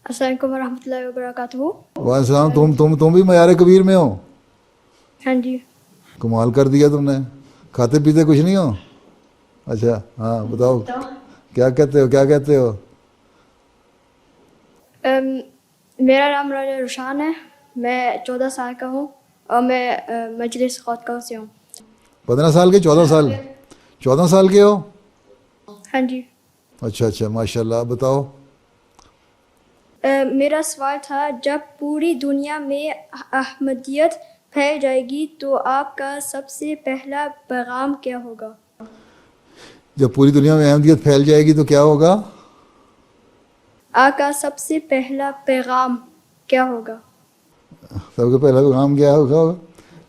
السلام علیکم ورحمۃ اللہ وبرکاتہ. وعلیکم السلام. تم بھی معیار کبیر میں ہو؟ ہاں جی. کمال کر دیا تم نے. کھاتے پیتے کچھ نہیں ہو؟ اچھا ہاں بتاؤ کیا کہتے ہو، کیا کہتے ہو؟ میرا نام راجہ روشان ہے. میں 14 سال کا ہوں اور میں مجلس خودکار سے ہوں. 15 سال کے 14 سال 14 سال کے ہو؟ ہاں جی. اچھا اچھا ماشاء اللہ. بتاؤ. میرا سوال تھا جب پوری دنیا میں احمدیت پھیل جائے گی تو آپ کا سب سے پہلا پیغام کیا ہوگا؟ جب پوری دنیا میں احمدیت پھیل جائے گی تو کیا ہوگا؟ آپ کا سب سے پہلا پیغام کیا ہوگا؟ سب سے پہلا پیغام کیا ہوگا؟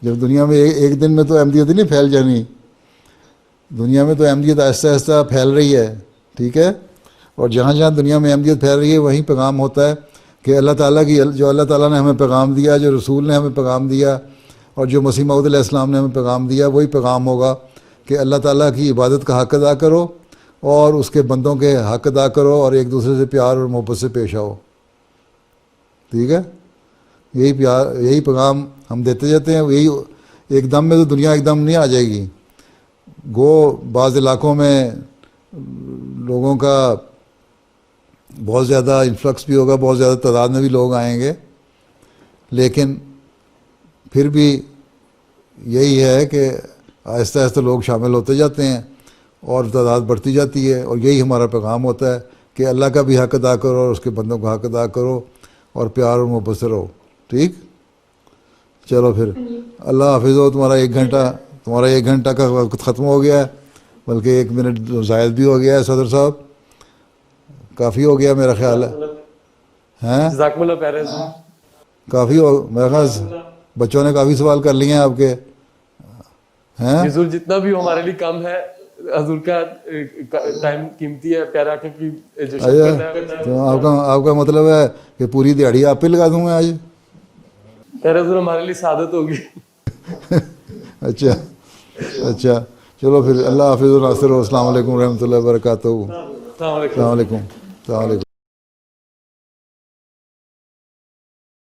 جب دنیا میں ایک دن میں تو احمدیت نہیں پھیل جانی. دنیا میں تو احمدیت آہستہ آہستہ پھیل رہی ہے، ٹھیک ہے. اور جہاں جہاں دنیا میں احمدیت پھیل رہی ہے وہیں پیغام ہوتا ہے کہ اللہ تعالیٰ کی، جو اللہ تعالیٰ نے ہمیں پیغام دیا، جو رسول نے ہمیں پیغام دیا، اور جو مسیح موعود علیہ السلام نے ہمیں پیغام دیا، وہی پیغام ہوگا کہ اللہ تعالیٰ کی عبادت کا حق ادا کرو اور اس کے بندوں کے حق ادا کرو اور ایک دوسرے سے پیار اور محبت سے پیش آؤ. ٹھیک ہے. یہی پیغام ہم دیتے جاتے ہیں. یہی ایک دم میں تو دنیا ایک دم نہیں آ جائے گی. گو بعض علاقوں میں لوگوں کا بہت زیادہ انفلکس بھی ہوگا، بہت زیادہ تعداد میں بھی لوگ آئیں گے، لیکن پھر بھی یہی ہے کہ آہستہ آہستہ لوگ شامل ہوتے جاتے ہیں اور تعداد بڑھتی جاتی ہے. اور یہی ہمارا پیغام ہوتا ہے کہ اللہ کا بھی حق ادا کرو اور اس کے بندوں کا حق ادا کرو اور پیار اور محبت سے رہو. ٹھیک. چلو پھر اللہ حافظ ہو. تمہارا ایک گھنٹہ کا وقت ختم ہو گیا ہے، بلکہ 1 منٹ زائد بھی ہو گیا ہے. صدر صاحب کافی ہو گیا میرا خیال ہے. ہیں جزاکم اللہ پیارے حضور. کافی ہو میرا خیال. بچوں نے کافی سوال کر لیے ہیں آپ کے. ہیں حضور جتنا بھی ہمارے لیے کم ہے، حضور کا ٹائم قیمتی ہے. پیارے آقا کی جو شفقت ہے. تو آپ کا مطلب ہے کہ پوری دیہڑی آپ پہ لگا دوں میں آج؟ پیارے حضور ہمارے لیے سعادت ہوگی. اچھا اچھا چلو پھر اللہ حافظ و ناصر. السلام علیکم ورحمۃ اللہ وبرکاتہ. السلام علیکم. السلام علیکم. السلام علیکم.